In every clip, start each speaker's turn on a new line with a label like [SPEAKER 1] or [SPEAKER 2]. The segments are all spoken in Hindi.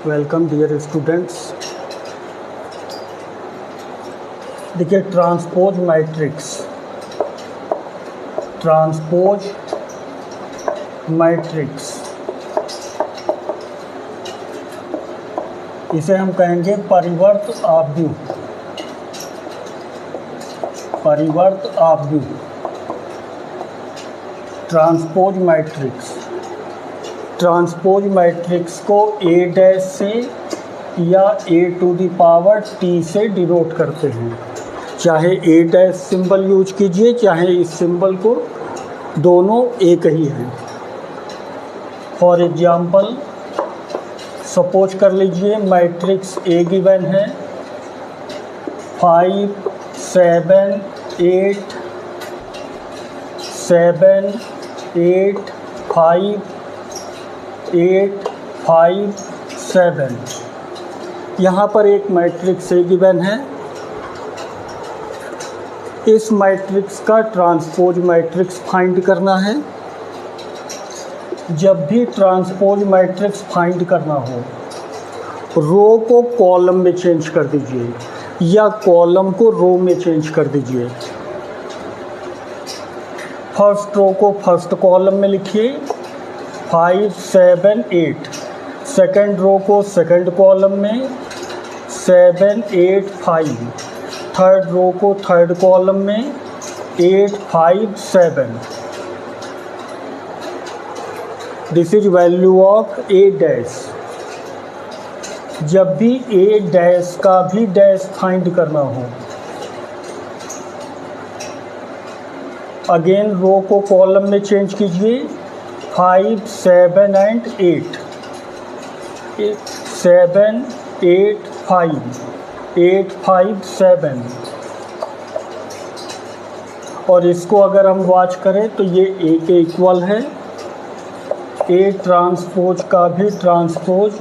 [SPEAKER 1] Welcome dear students. देखिए ट्रांसपोज मैट्रिक्स इसे हम कहेंगे परिवर्त आव्यूह ट्रांसपोज मैट्रिक्स को a डैश से या a to the power t से डिनोट करते हैं। चाहे a डैश सिंबल यूज कीजिए, चाहे इस सिंबल को, दोनों एक ही हैं। फॉर एग्जाम्पल सपोज कर लीजिए मैट्रिक्स A गिवन है 5 7 8 7 8 5 8 5 7। यहाँ पर एक मैट्रिक्स A गिवन है। इस मैट्रिक्स का ट्रांसपोज मैट्रिक्स फाइंड करना है। जब भी ट्रांसपोज मैट्रिक्स फाइंड करना हो, रो को कॉलम में चेंज कर दीजिए या कॉलम को रो में चेंज कर दीजिए। फर्स्ट रो को फर्स्ट कॉलम में लिखिए 5 7 8, सेकंड रो को सेकंड कॉलम में 7 8 5, थर्ड रो को थर्ड कॉलम में 8 5 7। This is value of A dash. जब भी A डैश का भी डैश फाइंड करना हो, अगेन रो को कॉलम में चेंज कीजिए 5 7 एंड 8, 7 8 5 8 5 7। और इसको अगर हम वॉच करें तो ये A के इक्वल है। A ट्रांसपोज का भी ट्रांसपोज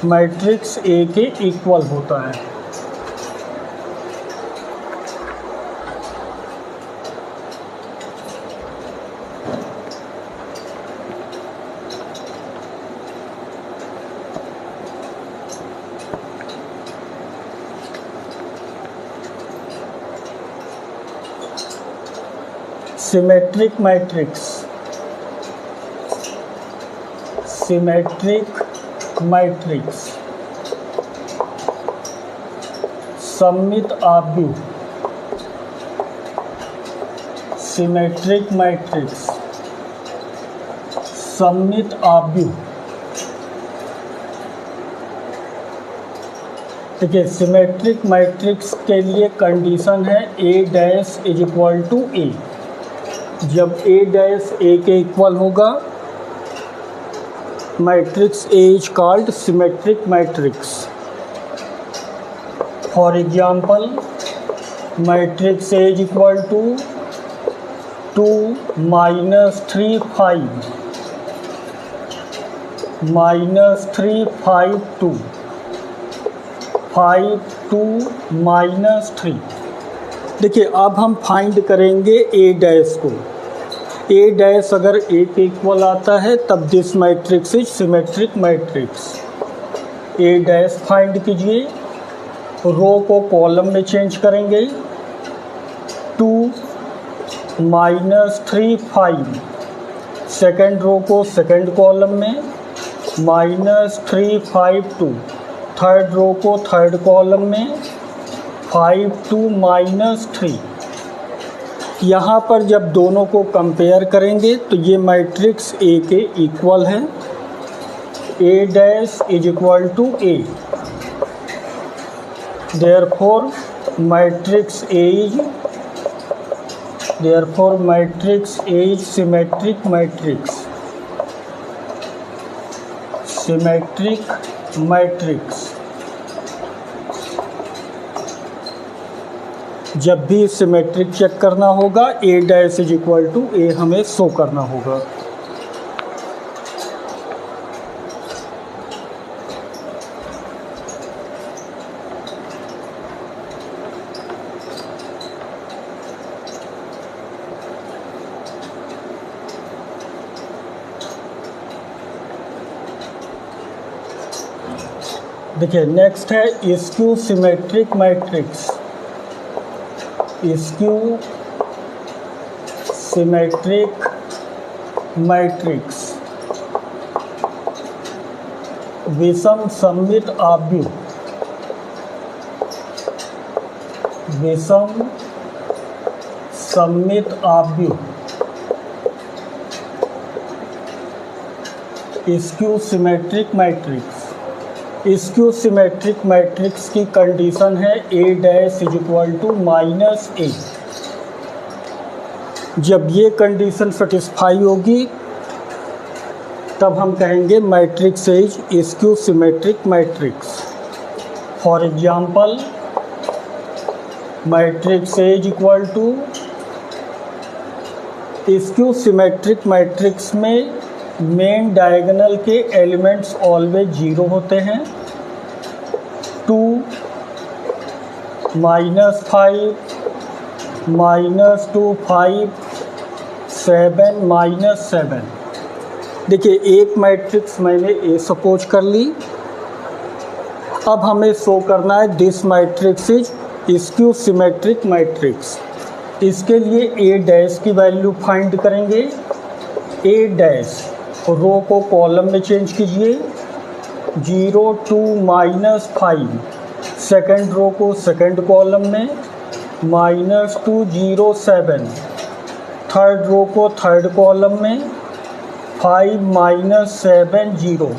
[SPEAKER 1] मैट्रिक्स A के इक्वल होता है। सिमेट्रिक मैट्रिक्स सममित आव्यूह। सिमेट्रिक मैट्रिक्स सममित आव्यूह। देखिए सिमेट्रिक मैट्रिक्स के लिए कंडीशन है A dash is equal to A। जब A डैश A के इक्वल होगा, matrix A is called symmetric matrix. For example matrix A is equal to 2 -3 5 -3 5 2 5 2 -3। देखिए अब हम फाइंड करेंगे A डैश को। A डैश अगर A के इक्वल आता है तब this matrix is symmetric matrix. A dash find कीजिए, रो को कॉलम में चेंज करेंगे 2 -3 5, सेकंड रो को सेकंड कॉलम में -3 5 2, थर्ड रो को थर्ड कॉलम में 5 2 -3। यहाँ पर जब दोनों को कंपेयर करेंगे तो ये मैट्रिक्स A के इक्वल है। A dash is equal to A। Therefore matrix A is symmetric matrix. जब भी सिमेट्रिक चेक करना होगा A dash is equal to A हमें शो करना होगा। देखिए नेक्स्ट है skew symmetric matrix. Skew symmetric matrix, विषम सममित आव्यूह, विषम सममित आव्यूह, skew symmetric matrix. Skew symmetric matrix की कंडीशन है A dash is equal to minus A। जब ये कंडीशन सेटिस्फाई होगी तब हम कहेंगे matrix is skew symmetric matrix. For example matrix is equal to, skew symmetric matrix में मेन डायगोनल के एलिमेंट्स ऑलवेज जीरो होते हैं। 2 -5 -2 5 7 -7। देखिए एक मैट्रिक्स मैंने ए सपोज कर ली। अब हमें शो करना है this matrix is skew symmetric matrix. इसके लिए ए डैश की वैल्यू फाइंड करेंगे। ए डैश रो को कॉलम में चेंज कीजिए, 0 2 -5। सेकेंड रो को सेकेंड कॉलम में, -2 0 7। थर्ड रो को थर्ड कॉलम में, 5 -7 0।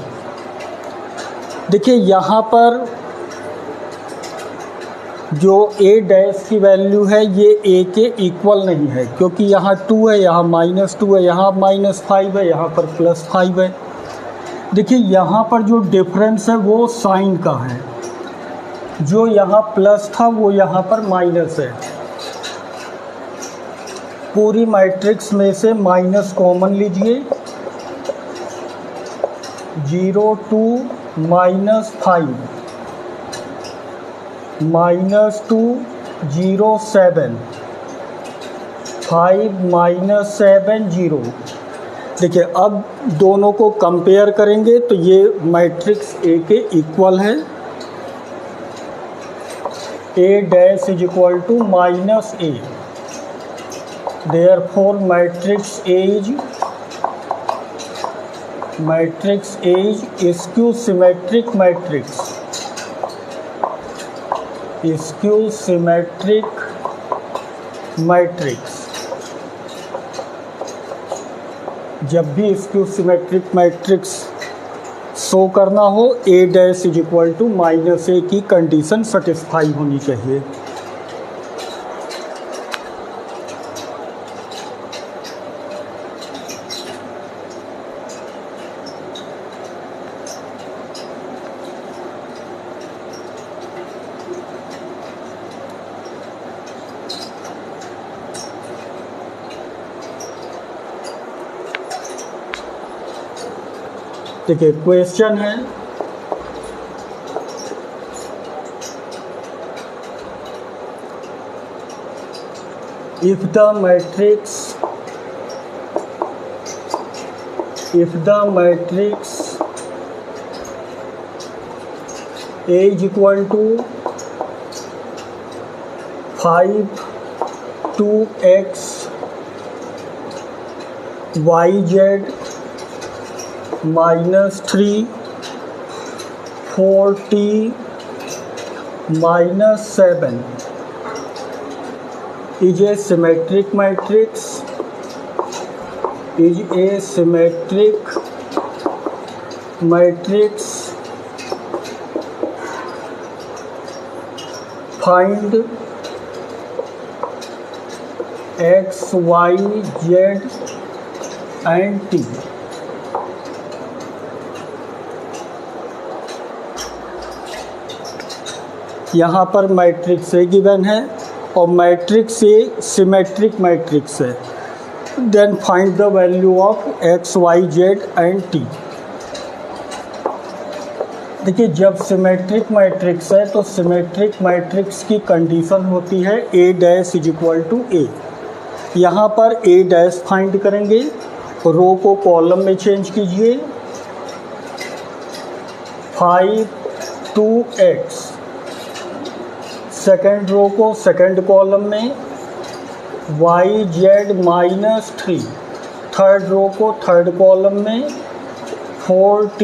[SPEAKER 1] देखिए यहाँ पर जो ए डैश की वैल्यू है ये ए के इक्वल नहीं है, क्योंकि यहाँ 2 है, यहाँ -2 है, यहाँ -5 है, यहाँ पर +5 है। देखिए यहाँ पर जो डिफरेंस है वो साइन का है। जो यहाँ प्लस था वो यहाँ पर माइनस है। पूरी मैट्रिक्स में से माइनस कॉमन लीजिए। 0 2 -5 -2 0 7 5 -7 0। देखिए अब दोनों को कंपेयर करेंगे तो ये मैट्रिक्स ए के इक्वल है। A dash is equal to -A। Therefore matrix A is skew symmetric matrix. Skew symmetric matrix. जब भी स्क्यू सिमेट्रिक मैट्रिक्स शो करना हो A dash is equal to -A की कंडीशन सेटिस्फाई होनी चाहिए। देखिए क्वेश्चन है, if the matrix A is equal to 5 2x yz -3 4t -7 is a symmetric matrix, find x y z and t। यहाँ पर मैट्रिक्स ए गिवन है और मैट्रिक्स ए सिमेट्रिक मैट्रिक्स है। Then find the value of x y z and t. देखिए जब सिमेट्रिक मैट्रिक्स है तो सिमेट्रिक मैट्रिक्स की कंडीशन होती है A dash is equal to ए। यहाँ पर ए डैश फाइंड करेंगे, रो को कॉलम में चेंज कीजिए, 5 2x। सेकेंड रो को सेकेंड कॉलम में yz -3। थर्ड रो को थर्ड कॉलम में 4t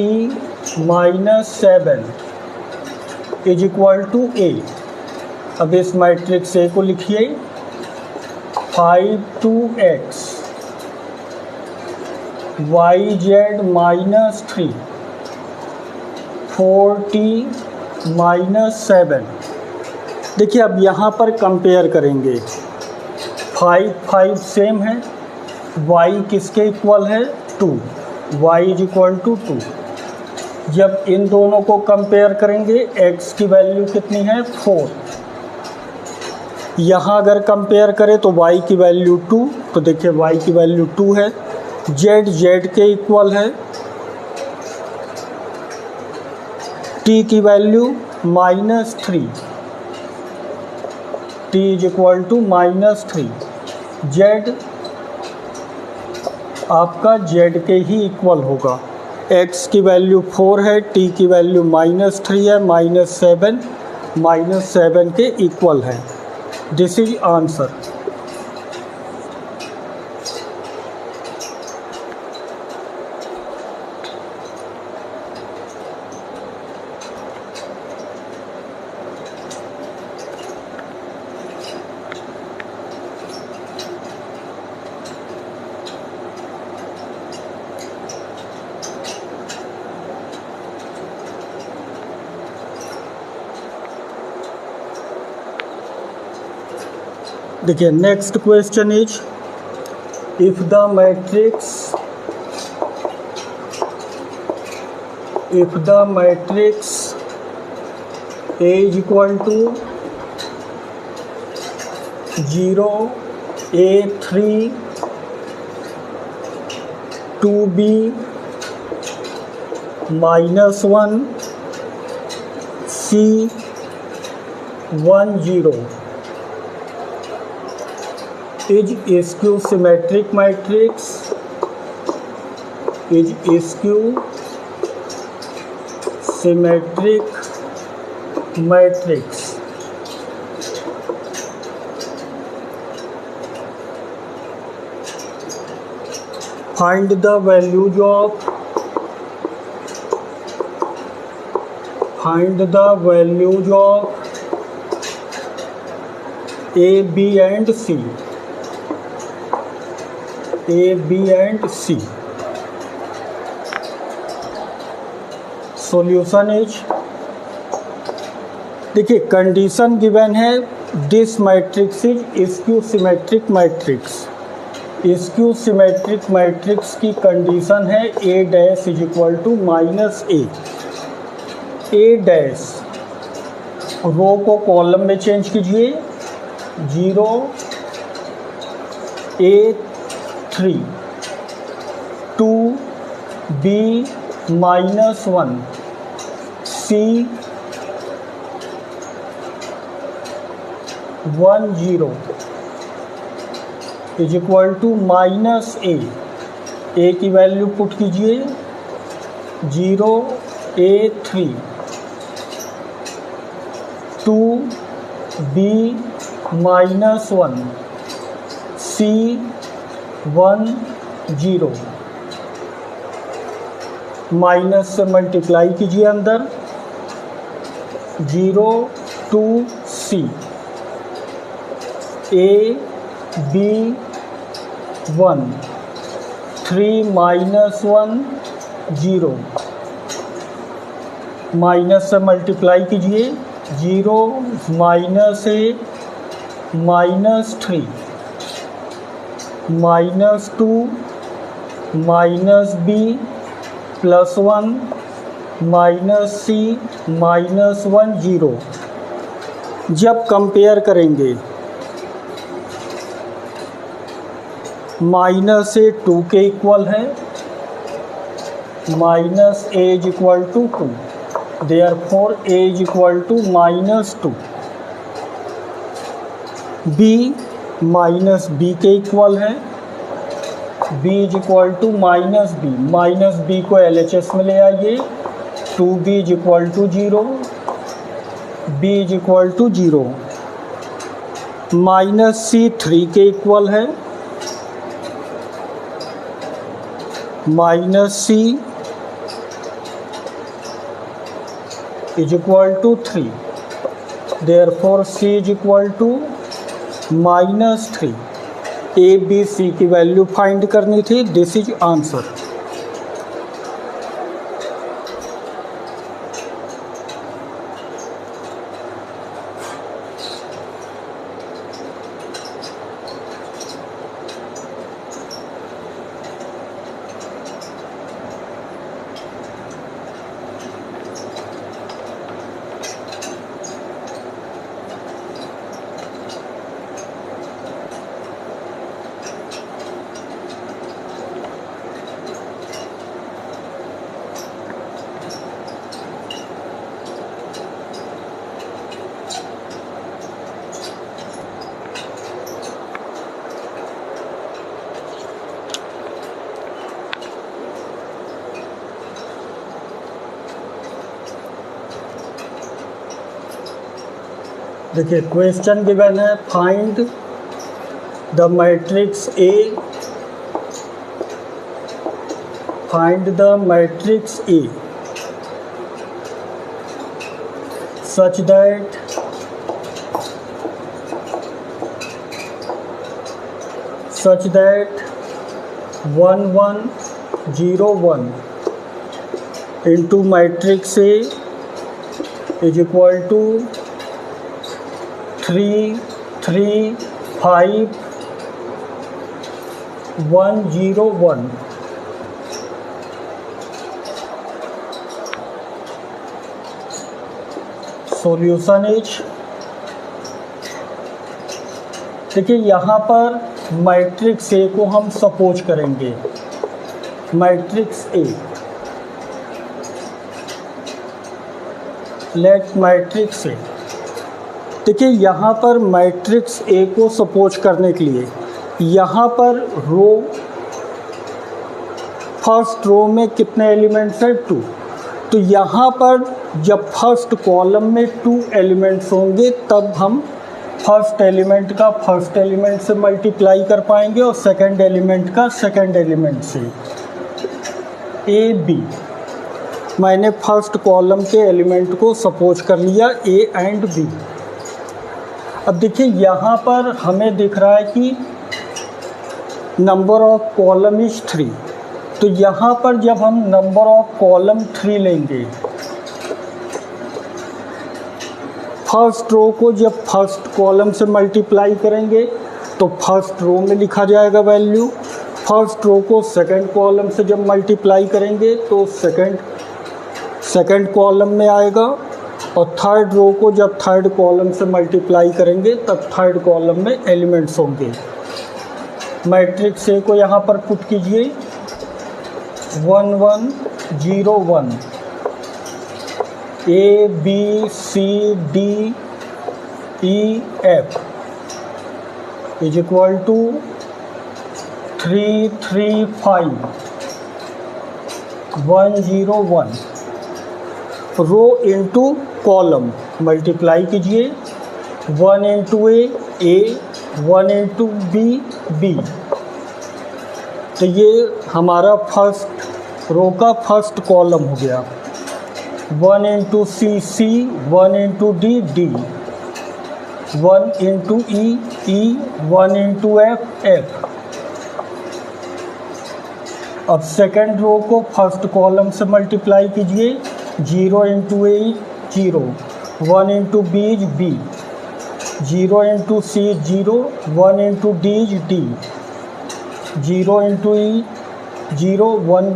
[SPEAKER 1] -7 is equal to a। अब इस मैट्रिक्स ए को लिखिए 5 2x yz -3 4t -7। देखिए अब यहाँ पर कंपेयर करेंगे, 5 सेम है, y किसके इक्वल है 2, y इज इक्वल टू 2। जब इन दोनों को कंपेयर करेंगे x की वैल्यू कितनी है 4। यहाँ अगर कंपेयर करें तो y की वैल्यू 2, तो देखिए y की वैल्यू 2 है, z के इक्वल है, t की value -3, t is equal to -3। z आपका z के ही इक्वल होगा, x की वैल्यू 4 है, t की वैल्यू -3 है, -7 के इक्वल है। This is answer. देखिए next question is if the matrix A is equal to 0 A3 2B -1 C 1 0 is skew symmetric matrix find the values of A, B and C। Solution is, देखिए कंडीशन गिवन है this matrix is skew symmetric matrix. Skew symmetric matrix की कंडीशन है A dash is equal to -A। A dash row को कॉलम में चेंज कीजिए, 0 A3 2B -1 C 1 0 is equal to -A। A की वैल्यू पुट कीजिए, 0 A3 2B -1 C 1 0। माइनस से मल्टीप्लाई कीजिए अंदर, 0 2 C A B 1 3 -1 0। माइनस से मल्टीप्लाई कीजिए, 0 -A -3 -2 -B +1 -C -1 0। जब कंपेयर करेंगे -A 2 के इक्वल है, -A is equal to 2, therefore A is equal to -2। B -B के इक्वल है, B is equal to -B को LHS में ले आइए, 2B is equal to 0, B is equal to 0, minus C 3 के इक्वल है, minus C is equal to 3, therefore C is equal to -3। A B C की वैल्यू फाइंड करनी थी, दिस इज आंसर। देखिए क्वेश्चन गिवन है, find the matrix A, find the matrix A such that such that 1 1 0 1 into matrix A is equal to 3 3 5 1 0 1। Solution is, देखिए यहाँ पर मैट्रिक्स ए को हम सपोज करेंगे, matrix A, let matrix A. देखिए यहाँ पर मैट्रिक्स ए को सपोज करने के लिए यहाँ पर रो, फर्स्ट रो में कितने एलिमेंट्स हैं, 2। तो यहाँ पर जब फर्स्ट कॉलम में 2 एलिमेंट्स होंगे तब हम फर्स्ट एलिमेंट का फर्स्ट एलिमेंट से मल्टीप्लाई कर पाएंगे और सेकंड एलिमेंट का सेकंड एलिमेंट से। ए बी, मैंने फर्स्ट कॉलम के एलिमेंट को सपोज कर लिया ए एंड बी। अब देखिए यहाँ पर हमें दिख रहा है कि नंबर ऑफ कॉलम इज 3, तो यहाँ पर जब हम नंबर ऑफ कॉलम 3 लेंगे, फर्स्ट रो को जब फर्स्ट कॉलम से मल्टीप्लाई करेंगे तो फर्स्ट रो में लिखा जाएगा वैल्यू, फर्स्ट रो को सेकंड कॉलम से जब मल्टीप्लाई करेंगे तो सेकंड कॉलम में आएगा, और थर्ड रो को जब थर्ड कॉलम से मल्टीप्लाई करेंगे तब थर्ड कॉलम में एलिमेंट्स होंगे। मैट्रिक्स ए को यहाँ पर पुट कीजिए, 1 1 0 1, a B c d e f is equal to 3 3 5 1 0 1। Row into column multiply कीजिए, 1 इंटू ए 1 इंटू बी। तो ये हमारा फर्स्ट रो का फर्स्ट कॉलम हो गया। 1 into c 1 into d 1 into e 1 into f. अब सेकेंड रो को फर्स्ट कॉलम से मल्टीप्लाई कीजिए, 0 into a 0, 1 into b 0 into c 0, 1 into d 0 into e 0, 1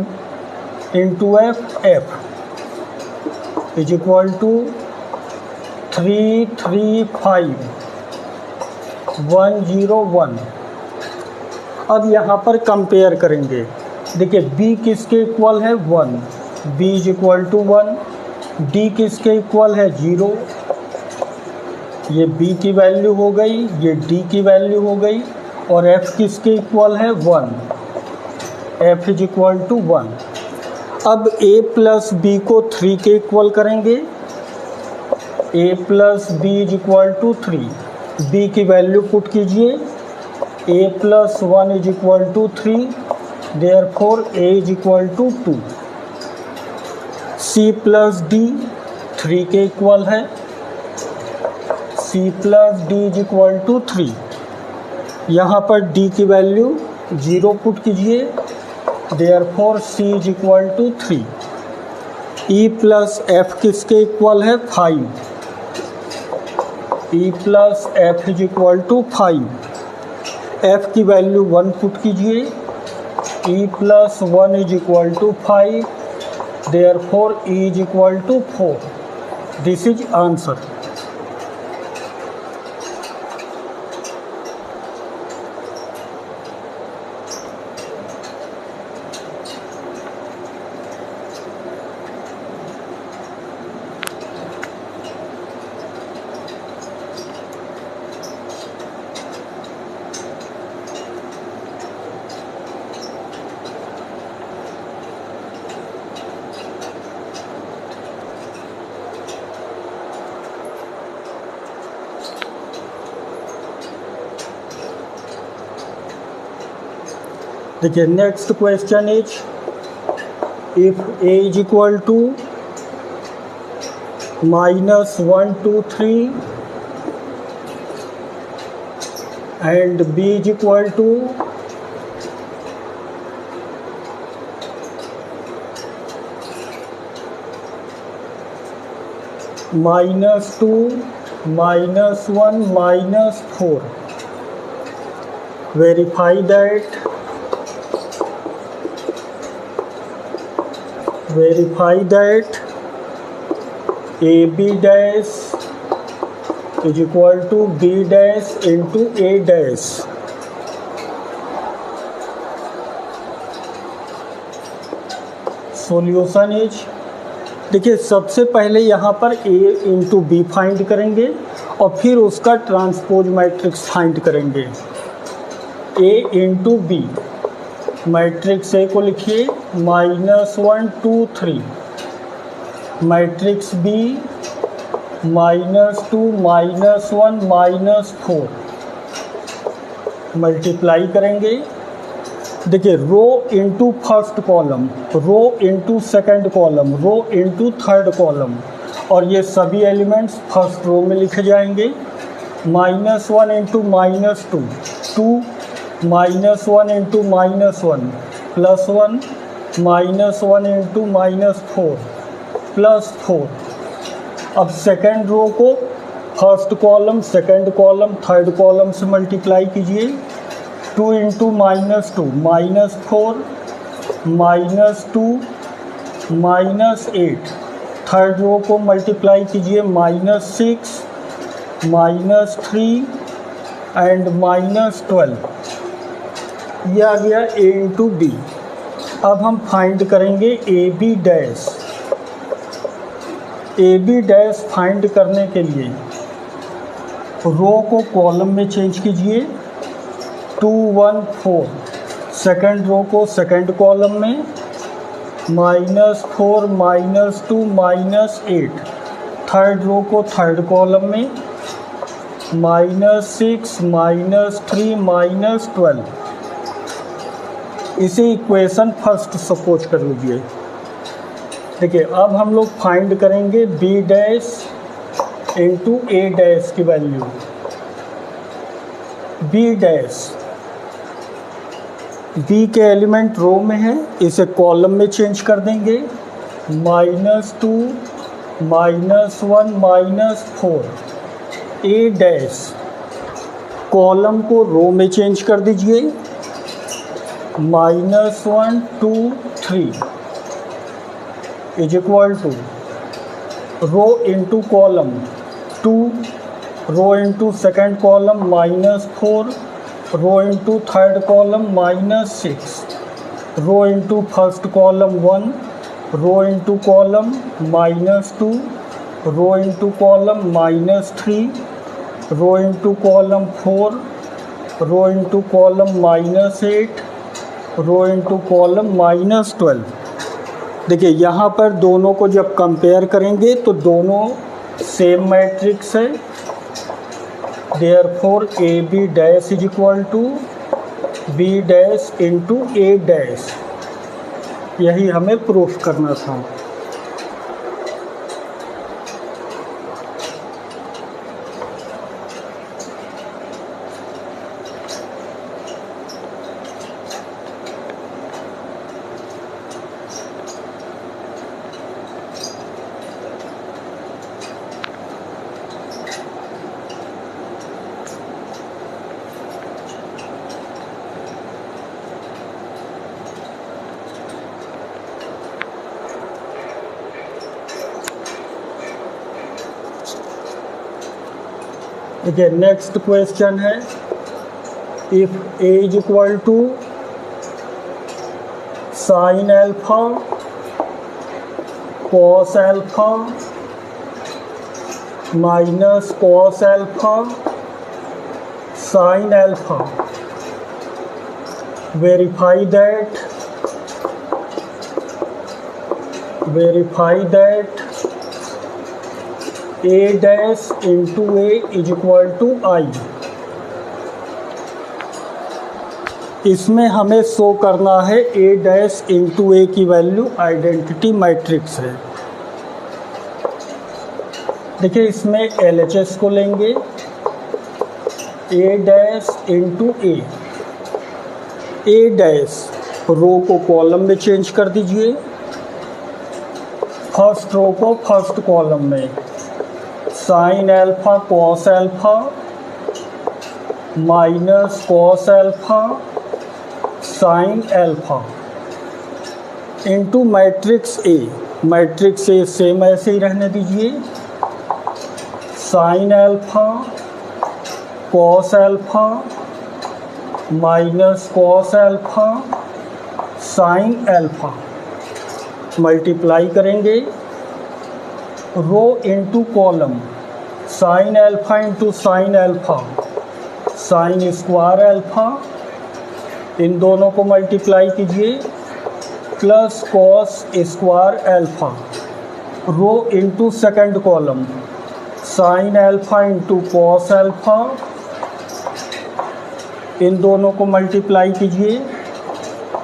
[SPEAKER 1] into f is equal to 3 3 5 1 0 1। अब यहाँ पर कंपेयर करेंगे, देखिए b किसके इक्वल है 1, b is equal to 1, d किसके इक्वल है 0, ये b की वैल्यू हो गई, ये d की वैल्यू हो गई, और f किसके इक्वल है 1, f इज इक्वल टू 1। अब a प्लस b को 3 के इक्वल करेंगे, A plus B is equal to 3, B की वैल्यू पुट कीजिए, A plus 1 is equal to 3, therefore A is equal to 2। C plus D 3 के इक्वल है, C plus D is equal to 3। यहाँ पर डी की वैल्यू 0 पुट कीजिए, therefore C is equal to 3। E plus F किसके इक्वल है? 5, E plus F is equal to 5। F की वैल्यू 1 पुट कीजिए, E plus 1 is equal to 5, therefore E is equal to 4। This is answer. देखिए next question is, if A is equal to -1 2 3 and B is equal to -2 -1 -4, verify that AB dash is equal to B dash into A dash। Solution is, देखिए सबसे पहले यहाँ पर A इंटू बी फाइंड करेंगे और फिर उसका ट्रांसपोज मैट्रिक्स फाइंड करेंगे। A into B, matrix A को लिखिए -1 2 3, मैट्रिक्स बी -2 -1 -4, मल्टीप्लाई करेंगे। देखिए रो इंटू फर्स्ट कॉलम, रो इंटू सेकेंड कॉलम, रो इंटू थर्ड कॉलम, और ये सभी एलिमेंट्स फर्स्ट रो में लिखे जाएंगे। -1 इंटू -2 2, -1 इंटू -1 +1, -1 इंटू -4 +4। अब सेकेंड रो को first column, second column, third column से मल्टीप्लाई कीजिए। 2 इंटू -2 -4 -2 -8। थर्ड रो को मल्टीप्लाई कीजिए -6 -3 एंड -12। ये आ गया A इंटू बी। अब हम फाइंड करेंगे A B dash. A B dash find करने के लिए रो को कॉलम में चेंज कीजिए, 2 1 4। सेकंड रो को सेकंड कॉलम में -4 -2 -8। थर्ड रो को थर्ड कॉलम में -6 -3 -12। इसे इक्वेशन फर्स्ट सपोज कर लीजिए। देखिए अब हम लोग फाइंड करेंगे B dash into A dash की वैल्यू। बी डैश, बी के एलिमेंट रो में है, इसे कॉलम में चेंज कर देंगे, -2 -1 -4। ए डैश, कॉलम को रो में चेंज कर दीजिए, -1 2 3 is equal to row into column 2, row into second column -4, row into third column -6, row into first column 1, row into column -2, row into column -3, row into column 4, row into column -8, row into column -12। देखिए यहाँ पर दोनों को जब कंपेयर करेंगे तो दोनों सेम मैट्रिक्स है, therefore A B dash is equal to B dash into A dash. यही हमें प्रूफ करना था। देखिए नेक्स्ट क्वेश्चन है, if A is equal to sine alpha cos alpha minus cos alpha sine alpha, verify that A dash into A is equal to I. इसमें हमें शो करना है ए डैश इंटू ए की वैल्यू आइडेंटिटी मैट्रिक्स है। देखिए इसमें LHS को लेंगे, A dash into A dash row को कॉलम में चेंज कर दीजिए, फर्स्ट रो को फर्स्ट कॉलम में, sine alpha cos alpha minus cos alpha sine alpha into matrix A same ऐसे ही रहने दीजिए, sine alpha cos alpha minus cos alpha sine alpha, multiply करेंगे row into column, sine alpha into sine alpha sine square alpha, इन दोनों को मल्टीप्लाई कीजिए, plus cos square alpha, row into second column, sine alpha into cos alpha, इन दोनों को मल्टीप्लाई कीजिए,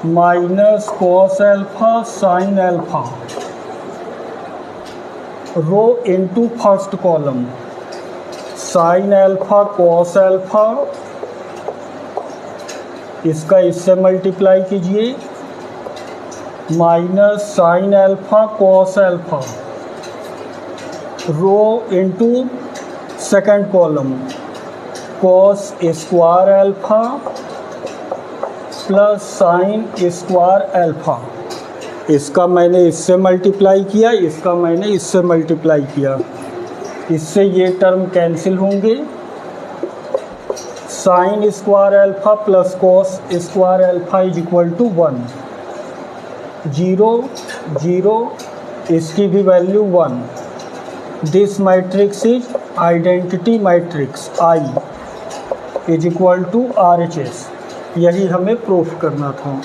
[SPEAKER 1] minus cos alpha sine alpha, row into first column, sine alpha cos alpha, इसका इससे मल्टीप्लाई कीजिए, minus sine alpha cos alpha, row into second column, cos square alpha plus sine square alpha. इसका मैंने इससे मल्टीप्लाई किया, इसका मैंने इससे मल्टीप्लाई किया, इससे ये टर्म कैंसिल होंगे, sine square alpha plus cos square alpha is equal to 1, 0 0, इसकी भी value 1। This matrix is identity matrix I is equal to RHS। यही हमें प्रूफ करना था।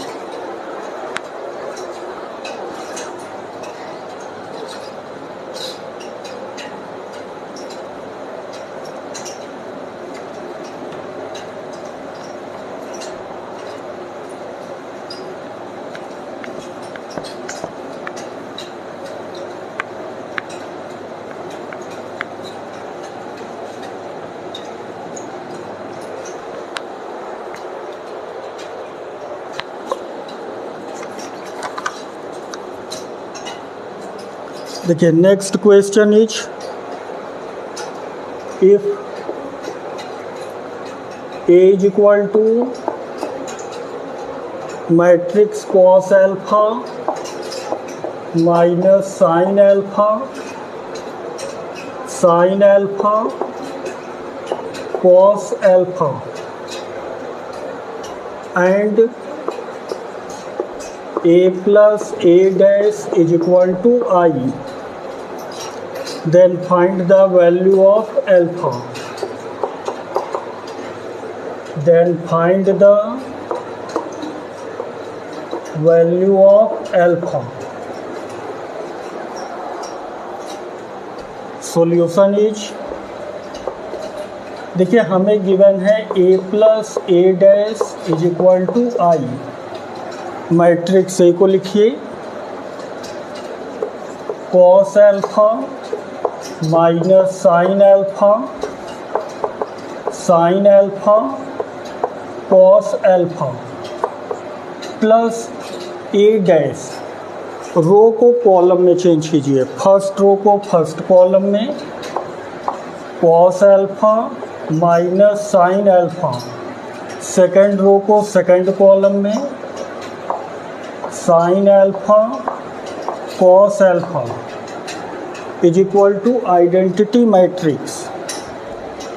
[SPEAKER 1] देखिए next question is, if A is equal to matrix cos alpha minus sine alpha cos alpha and a plus a dash is equal to I, then find the value of alpha. Then find the value of alpha. Solution is, देखिए हमें गिवन है a plus A dash is equal to I. Matrix A को लिखिए cos alpha minus sine alpha, sine alpha cos alpha plus A dash. Row को कॉलम में चेंज कीजिए, फर्स्ट रो को फर्स्ट कॉलम में cos alpha minus sine alpha, second row को सेकेंड कॉलम में sine alpha cos alpha is equal to identity matrix.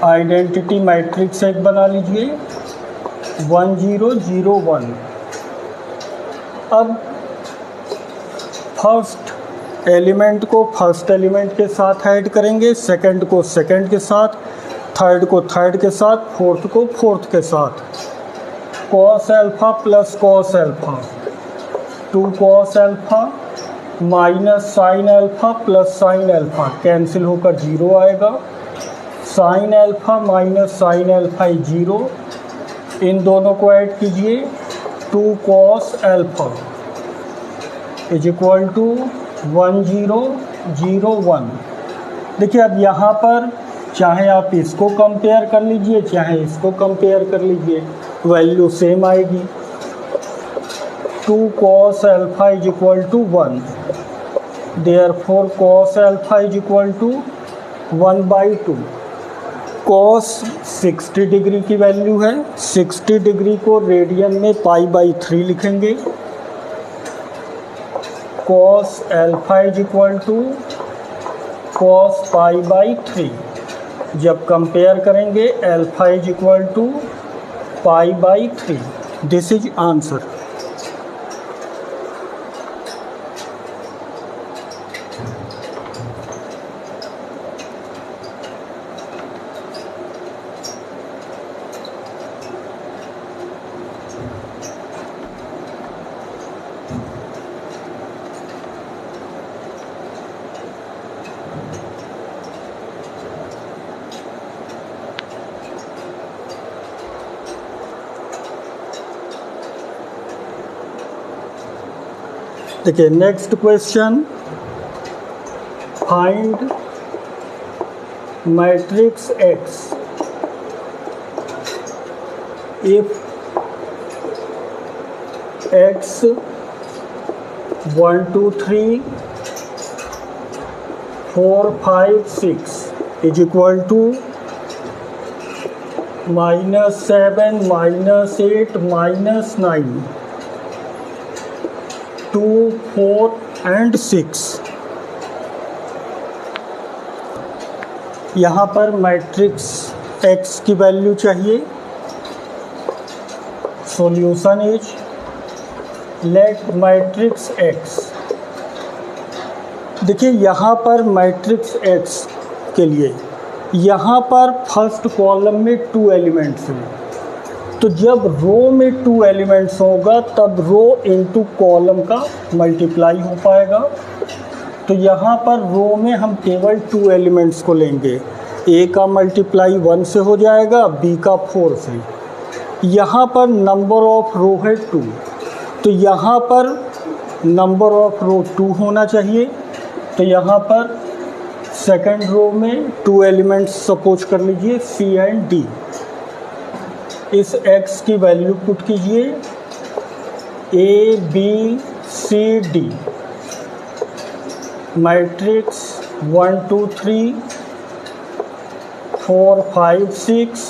[SPEAKER 1] Identity matrix एक बना लीजिए 1 0 0 1। अब फर्स्ट एलिमेंट को फर्स्ट एलिमेंट के साथ ऐड करेंगे, सेकंड को सेकंड के साथ, थर्ड को थर्ड के साथ, फोर्थ को फोर्थ के साथ। Cos alpha plus cos alpha 2 cos alpha minus sine alpha plus sine alpha cancel होकर 0 आएगा। Sine alpha minus sine alpha 0, इन दोनों को ऐड कीजिए 2 cos alpha is equal to 1 0 0 1। देखिए अब यहाँ पर चाहे आप इसको कंपेयर कर लीजिए चाहे इसको कंपेयर कर लीजिए, वैल्यू सेम आएगी। 2 cos alpha is equal to 1, therefore cos alpha is equal to 1/2। cos 60 degree की वैल्यू है, 60 डिग्री को रेडियन में π/3 लिखेंगे। cos alpha is equal to cos π/3। जब कंपेयर करेंगे alpha is equal to π/3। This is answer. देखिए next question, find matrix X if X 1 2 3 4 5 6 is equal to -7 -8 -9 2 4 and 6। यहाँ पर मैट्रिक्स एक्स की वैल्यू चाहिए। Solution is let matrix X, देखिए यहाँ पर मैट्रिक्स एक्स के लिए यहाँ पर फर्स्ट कॉलम में 2 एलिमेंट्स हैं, तो जब रो में 2 एलिमेंट्स होगा तब रो इनटू कॉलम का मल्टीप्लाई हो पाएगा। तो यहाँ पर रो में हम केवल 2 एलिमेंट्स को लेंगे, ए का मल्टीप्लाई 1 से हो जाएगा, बी का 4 से। यहाँ पर नंबर ऑफ रो है 2, तो यहाँ पर नंबर ऑफ रो 2 होना चाहिए। तो यहाँ पर सेकंड रो में 2 एलिमेंट्स सपोज कर लीजिए सी एंड डी। इस x की वैल्यू पुट कीजिए a B c d. Matrix 1 2 3 4 5 6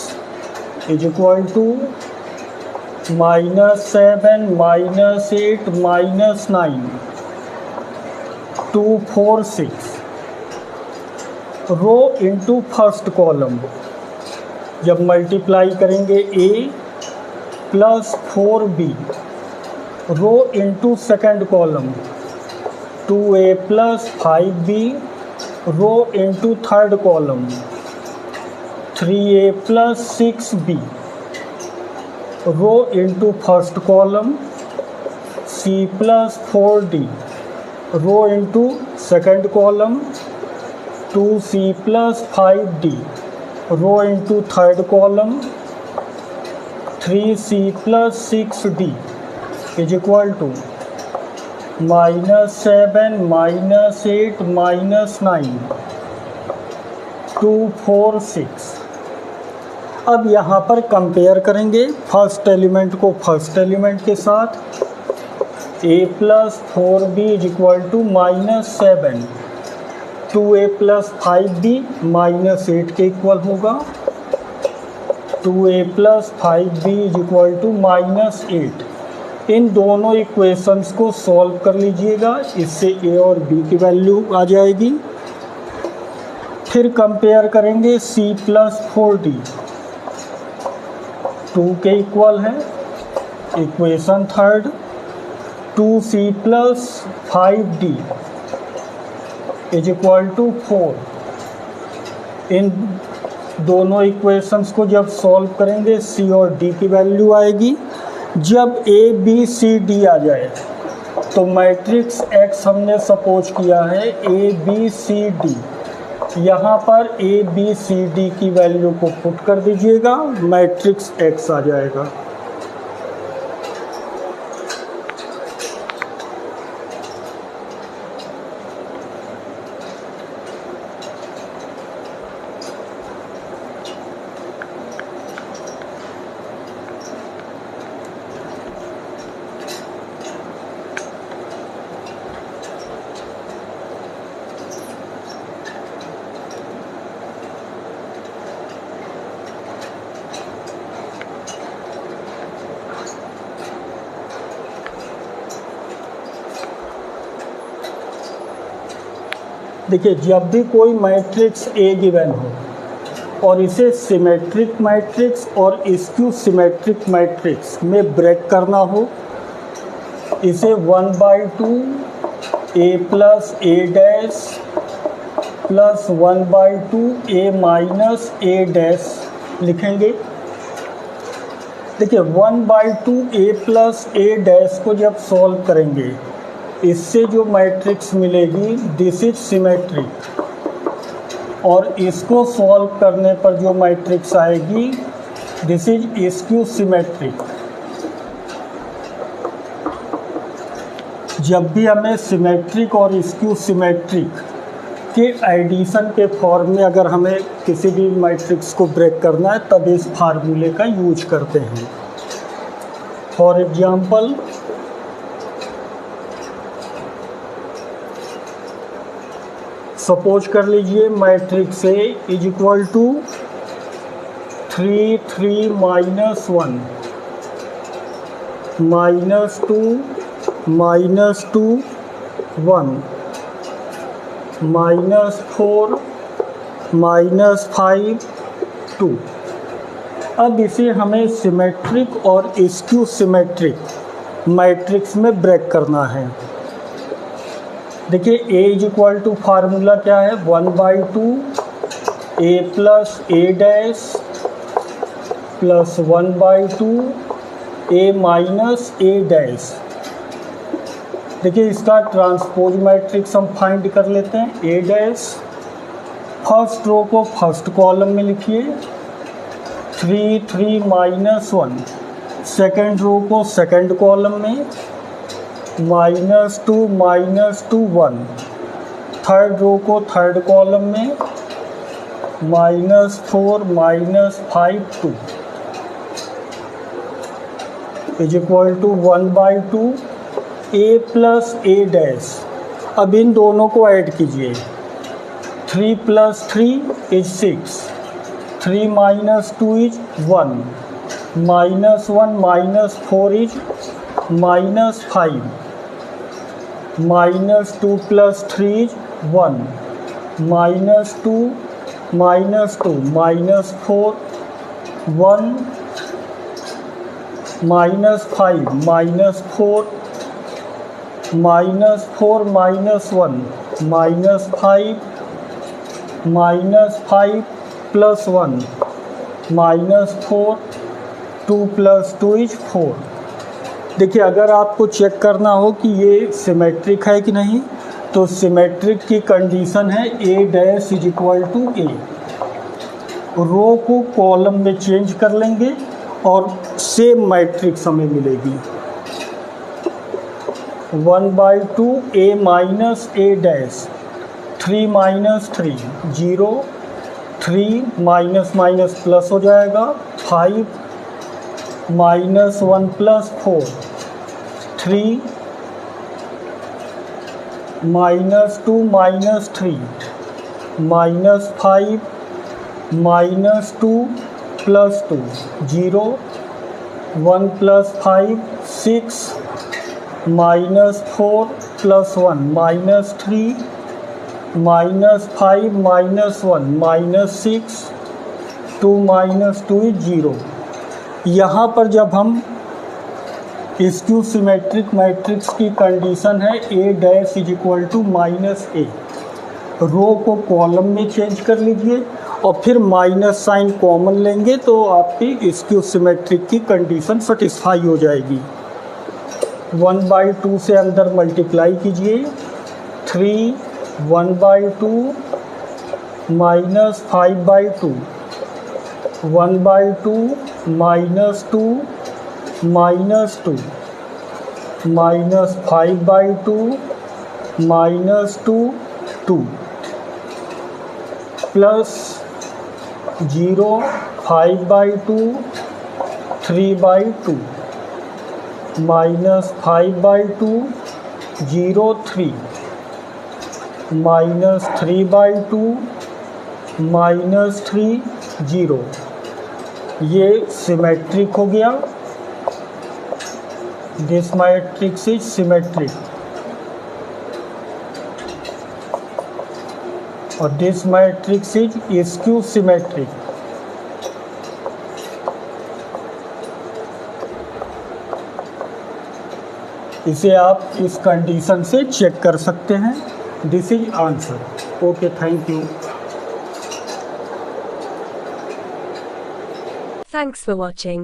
[SPEAKER 1] is equal to -7 -8 -9 2 4 6। Row into first column, जब मल्टीप्लाई करेंगे a plus 4b, row into second column 2a plus 5b, row into third column 3a plus 6b, row into first column c plus 4d, row into second column 2c plus 5d row into third column 3c plus 6d is equal to -7 -8 -9 2 4 6। अब यहाँ पर कंपेयर करेंगे फर्स्ट एलिमेंट को फर्स्ट एलिमेंट के साथ। a plus 4b is equal to -7, 2a plus 5b -8 के इक्वल होगा। 2a plus 5b is equal to -8। इन दोनों इक्वेशंस को सॉल्व कर लीजिएगा, इससे a और b की वैल्यू आ जाएगी। फिर कंपेयर करेंगे c plus 4d, 2 के इक्वल है। Equation third 2c plus 5d is equal to 4। इन दोनों इक्वेशंस को जब सॉल्व करेंगे c और d की वैल्यू आएगी। जब a b c d आ जाए तो मैट्रिक्स x हमने सपोज किया है a b c d, यहाँ पर a b c d की वैल्यू को पुट कर दीजिएगा, मैट्रिक्स x आ जाएगा। देखिए, जब भी कोई मैट्रिक्स A गिवन हो और इसे सिमेट्रिक मैट्रिक्स और स्क्यू सिमेट्रिक मैट्रिक्स में ब्रेक करना हो, इसे 1/2 A plus A dash plus 1/2 A minus A dash लिखेंगे। देखिए, 1/2 A प्लस A डैश को जब सॉल्व करेंगे, इससे जो मैट्रिक्स मिलेगी दिस इज सिमेट्रिक, और इसको सॉल्व करने पर जो मैट्रिक्स आएगी दिस इज स्क्यू सिमेट्रिक। जब भी हमें सिमेट्रिक और स्क्यू सिमेट्रिक के एडिशन के फॉर्म में अगर हमें किसी भी मैट्रिक्स को ब्रेक करना है, तब इस फार्मूले का यूज करते हैं। फॉर एग्जाम्पल, सपोज कर लीजिए matrix A is equal to 3 3 -1 -2 -2 1 -4 -5 2। अब इसे हमें सिमेट्रिक और स्क्यू सिमेट्रिक मैट्रिक्स में ब्रेक करना है। देखिए, A is equal to formula क्या है, 1/2 A plus A dash plus 1/2 A minus A dash. देखिए, इसका ट्रांसपोज मैट्रिक्स हम फाइंड कर लेते हैं। A डैश फर्स्ट रो को फर्स्ट कॉलम में लिखिए, 3 3 -1। सेकेंड रो को सेकेंड कॉलम में, -2 -2 1। थर्ड रो को थर्ड कॉलम में, -4 -5 2 is equal to 1/2 A plus A dash. अब इन दोनों को ऐड कीजिए, 3 + 3 is 6, 3 - 2 is 1, -1 -4 is -5, -2 + 3 is 1, -2 -2 -4 1 -5 -4 -4 -1 -5 + 1 -4 2 + 2 is 4। देखिए, अगर आपको चेक करना हो कि ये सिमेट्रिक है कि नहीं, तो सिमेट्रिक की कंडीशन है A dash is equal to ए। रो को कॉलम में चेंज कर लेंगे और सेम मैट्रिक्स हमें मिलेगी। 1/2 A minus A dash, 3 minus 3 0, 3 minus minus plus हो जाएगा, 5 minus 1 plus 4, 3 minus 2 minus 3 minus 5 minus 2 plus 2 0, 1 plus 5 6 minus 4 plus 1 minus 3 minus 5 minus 1 minus 6, 2 minus 2 is 0। यहाँ पर जब हम स्क्यू सिमेट्रिक मैट्रिक्स की कंडीशन है A dash is equal to minus ए, रो को कॉलम में चेंज कर लीजिए और फिर माइनस साइन कॉमन लेंगे तो आपकी स्क्यू सिमेट्रिक की कंडीशन सेटिस्फाई हो जाएगी। 1/2 से अंदर मल्टीप्लाई कीजिए, 3 1/2 minus 5/2, 1/2 minus 2 minus 2 minus 5/2 minus 2 2 plus 0 5/2 3/2 minus 5/2 0 3 minus 3/2 minus 3 0। ये सिमेट्रिक हो गया। दिस मैट्रिक्स इज सिमेट्रिक और this matrix is skew symmetric. इसे आप इस कंडीशन से चेक कर सकते हैं। This is answer. Okay, thank you.
[SPEAKER 2] Thanks for watching.